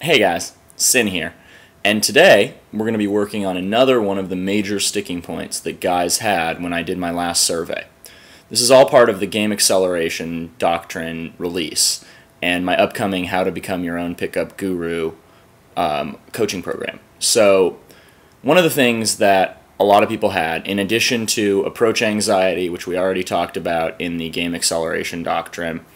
Hey guys, Sin here, and today we're going to be working on another one of the major sticking points that guys had when I did my last survey. This is all part of the Game Acceleration Doctrine release and my upcoming How to Become Your Own Pickup Guru coaching program. So one of the things that a lot of people had, in addition to approach anxiety, which we already talked about in the Game Acceleration Doctrine,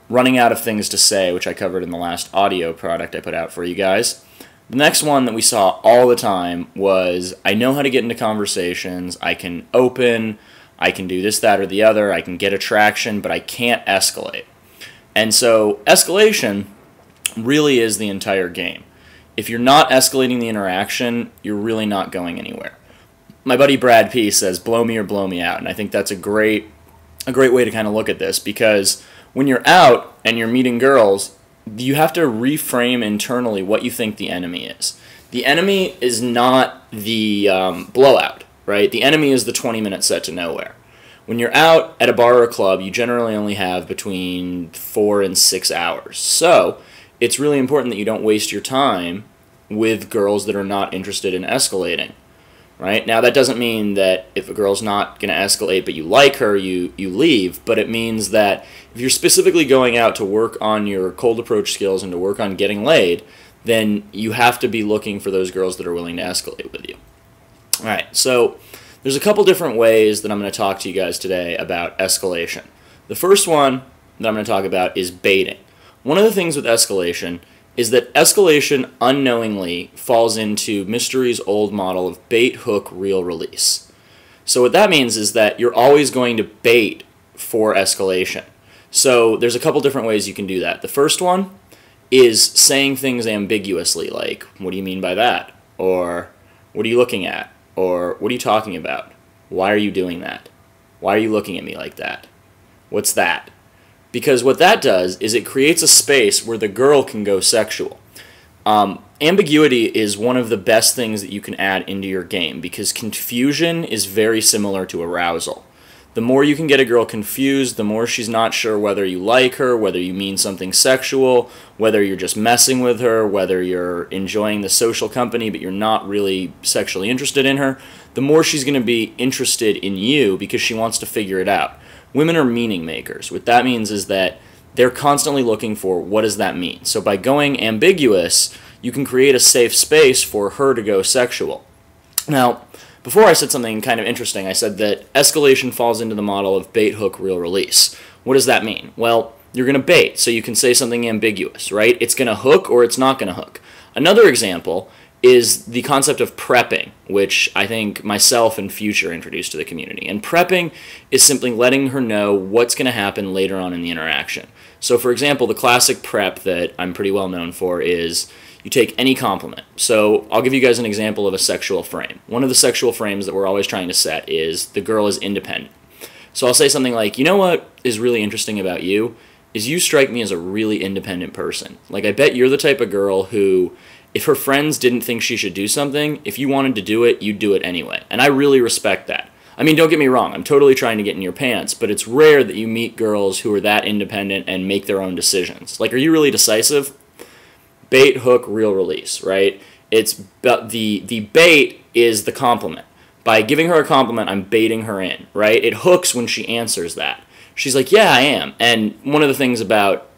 running out of things to say, which I covered in the last audio product I put out for you guys. The next one that we saw all the time was, I know how to get into conversations, I can open, I can do this, that, or the other, I can get attraction, but I can't escalate. And so escalation really is the entire game. If you're not escalating the interaction, you're really not going anywhere. My buddy Brad P says, blow me or blow me out, and I think that's a great way to kind of look at this, because when you're out and you're meeting girls, you have to reframe internally what you think the enemy is. The enemy is not the blowout, right? The enemy is the 20-minute set to nowhere. When you're out at a bar or a club, you generally only have between 4 and 6 hours. So it's really important that you don't waste your time with girls that are not interested in escalating. Right? Now, that doesn't mean that if a girl's not going to escalate but you like her, you leave, but it means that if you're specifically going out to work on your cold approach skills and to work on getting laid, then you have to be looking for those girls that are willing to escalate with you. Alright, so there's a couple different ways that I'm going to talk to you guys today about escalation. The first one that I'm going to talk about is baiting. One of the things with escalation is that escalation unknowingly falls into Mystery's old model of bait, hook, reel, release. So what that means is that you're always going to bait for escalation. So there's a couple different ways you can do that. The first one is saying things ambiguously, like, what do you mean by that? Or, what are you looking at? Or, what are you talking about? Why are you doing that? Why are you looking at me like that? What's that? Because what that does is it creates a space where the girl can go sexual. Ambiguity is one of the best things that you can add into your game, because confusion is very similar to arousal. The more you can get a girl confused, the more she's not sure whether you like her, whether you mean something sexual, whether you're just messing with her, whether you're enjoying the social company but you're not really sexually interested in her, the more she's going to be interested in you because she wants to figure it out. Women are meaning makers. What that means is that they're constantly looking for, what does that mean? So by going ambiguous, you can create a safe space for her to go sexual. Now, before I said something kind of interesting, I said that escalation falls into the model of bait, hook, reel, release. What does that mean? Well, you're going to bait, so you can say something ambiguous, right? It's going to hook or it's not going to hook. Another example is the concept of prepping, which I think myself and Future introduced to the community. And prepping is simply letting her know what's going to happen later on in the interaction. So for example, the classic prep that I'm pretty well known for is you take any compliment. So I'll give you guys an example of a sexual frame. One of the sexual frames that we're always trying to set is the girl is independent. So I'll say something like, you know what is really interesting about you is you strike me as a really independent person. Like, I bet you're the type of girl who, if her friends didn't think she should do something, if you wanted to do it, you'd do it anyway. And I really respect that. I mean, don't get me wrong, I'm totally trying to get in your pants, but it's rare that you meet girls who are that independent and make their own decisions. Like, are you really decisive? Bait, hook, reel, release, right? It's the bait is the compliment. By giving her a compliment, I'm baiting her in, right? It hooks when she answers that. She's like, yeah, I am. And one of the things about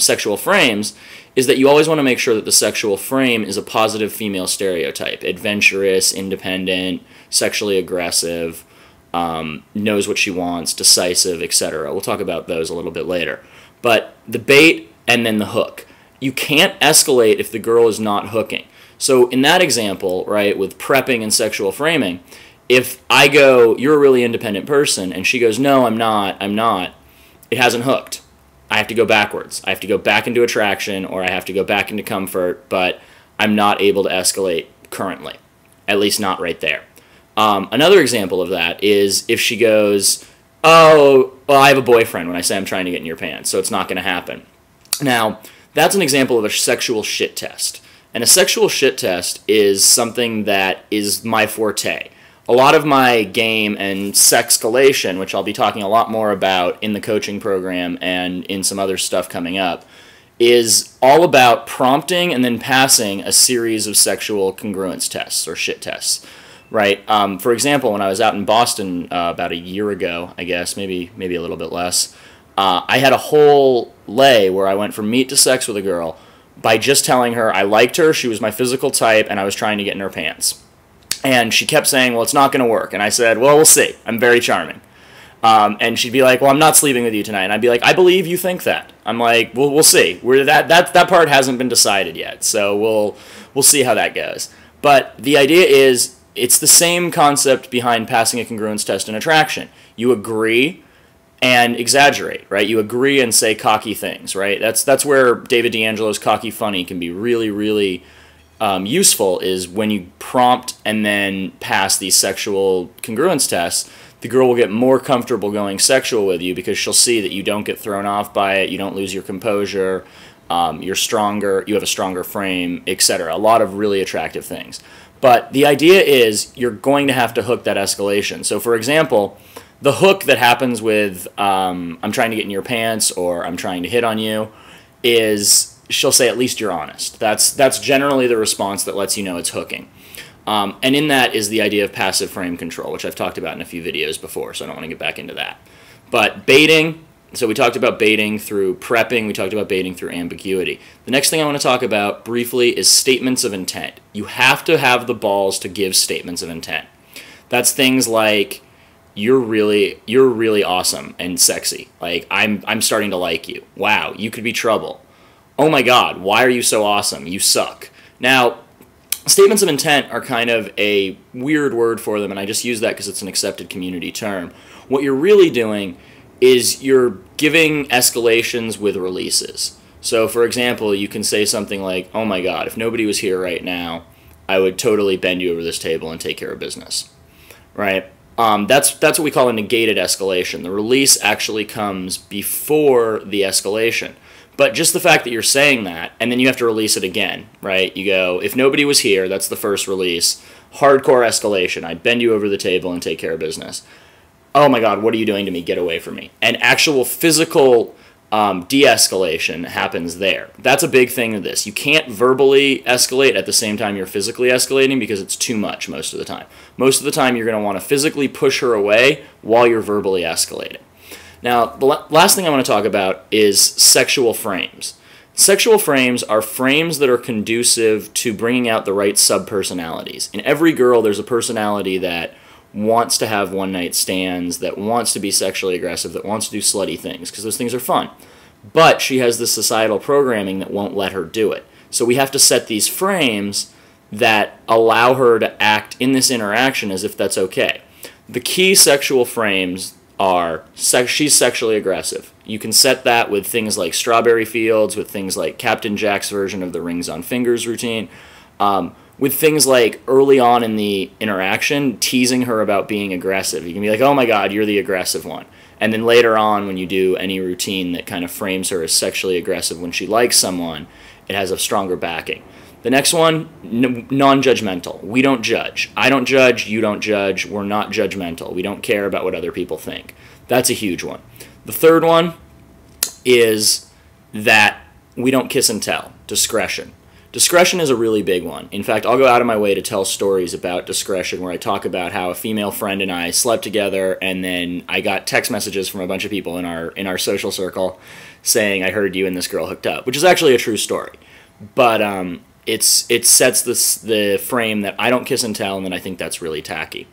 sexual frames is that you always want to make sure that the sexual frame is a positive female stereotype. Adventurous, independent, sexually aggressive, knows what she wants, decisive, etc. We'll talk about those a little bit later. But the bait and then the hook. You can't escalate if the girl is not hooking. So in that example, right, with prepping and sexual framing, if I go, you're a really independent person, and she goes, no, I'm not, it hasn't hooked. I have to go backwards. I have to go back into attraction, or I have to go back into comfort, but I'm not able to escalate currently, at least not right there. Another example of that is if she goes, oh, well, I have a boyfriend when I say I'm trying to get in your pants, so it's not going to happen. Now, that's an example of a sexual shit test. And a sexual shit test is something that is my forte. A lot of my game and sexcalation, which I'll be talking a lot more about in the coaching program and in some other stuff coming up, is all about prompting and then passing a series of sexual congruence tests or shit tests, right? For example, when I was out in Boston about a year ago, I guess, maybe a little bit less, I had a whole lay where I went from meet to sex with a girl by just telling her I liked her, she was my physical type, and I was trying to get in her pants. And she kept saying, well, it's not going to work. And I said, well, we'll see. I'm very charming. And she'd be like, well, I'm not sleeping with you tonight. And I'd be like, I believe you think that. I'm like, well, we'll see. That part hasn't been decided yet, so we'll see how that goes. But the idea is, it's the same concept behind passing a congruence test in attraction. You agree and exaggerate, right? You agree and say cocky things, right? That's where David D'Angelo's cocky funny can be really, really useful, is when you prompt and then pass these sexual congruence tests. The girl will get more comfortable going sexual with you because she'll see that you don't get thrown off by it, you don't lose your composure, you're stronger, you have a stronger frame, etc. A lot of really attractive things. But the idea is you're going to have to hook that escalation. So for example, the hook that happens with I'm trying to get in your pants or I'm trying to hit on you is she'll say, at least you're honest. That's generally the response that lets you know it's hooking. And in that is the idea of passive frame control, which I've talked about in a few videos before, so I don't want to get back into that. But baiting, so we talked about baiting through prepping, we talked about baiting through ambiguity. The next thing I want to talk about briefly is statements of intent. You have to have the balls to give statements of intent. That's things like, you're really awesome and sexy. Like, I'm starting to like you. Wow, you could be trouble. Oh my God, why are you so awesome? You suck. Now, statements of intent are kind of a weird word for them, and I just use that because it's an accepted community term. What you're really doing is you're giving escalations with releases. So, for example, you can say something like, oh my God, if nobody was here right now, I would totally bend you over this table and take care of business, right? That's what we call a negated escalation. The release actually comes before the escalation. But just the fact that you're saying that, and then you have to release it again, right? You go, if nobody was here, that's the first release. Hardcore escalation. I'd bend you over the table and take care of business. Oh my God, what are you doing to me? Get away from me. And actual physical de-escalation happens there. That's a big thing of this. You can't verbally escalate at the same time you're physically escalating because it's too much most of the time. Most of the time you're going to want to physically push her away while you're verbally escalating. Now, the last thing I want to talk about is sexual frames. Sexual frames are frames that are conducive to bringing out the right subpersonalities. In every girl, there's a personality that wants to have one-night stands, that wants to be sexually aggressive, that wants to do slutty things, because those things are fun. But she has this societal programming that won't let her do it. So we have to set these frames that allow her to act in this interaction as if that's okay. The key sexual frames are, she's sexually aggressive. You can set that with things like Strawberry Fields, with things like Captain Jack's version of the rings on fingers routine, with things like early on in the interaction, teasing her about being aggressive. You can be like, oh my God, you're the aggressive one. And then later on, when you do any routine that kind of frames her as sexually aggressive when she likes someone, it has a stronger backing. The next one, non-judgmental. We don't judge. I don't judge, you don't judge, we're not judgmental. We don't care about what other people think. That's a huge one. The third one is that we don't kiss and tell. Discretion. Discretion is a really big one. In fact, I'll go out of my way to tell stories about discretion where I talk about how a female friend and I slept together, and then I got text messages from a bunch of people in our social circle saying, I heard you and this girl hooked up, which is actually a true story. But it sets the frame that I don't kiss and tell, and then I think that's really tacky.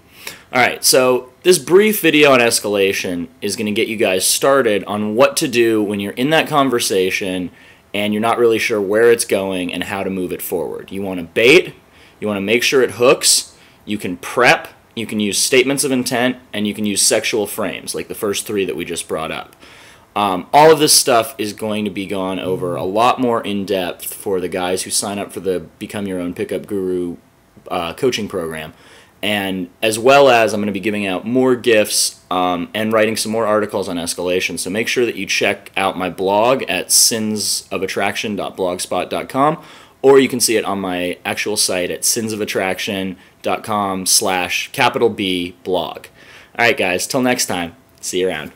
Alright, so this brief video on escalation is going to get you guys started on what to do when you're in that conversation and you're not really sure where it's going and how to move it forward. You want to bait, you want to make sure it hooks, you can prep, you can use statements of intent, and you can use sexual frames, like the first three that we just brought up. All of this stuff is going to be gone over a lot more in depth for the guys who sign up for the Become Your Own Pickup Guru coaching program. And as well as I'm going to be giving out more gifts and writing some more articles on escalation. So make sure that you check out my blog at sinsofattraction.blogspot.com, or you can see it on my actual site at sinsofattraction.com/B blog. All right, guys, till next time, see you around.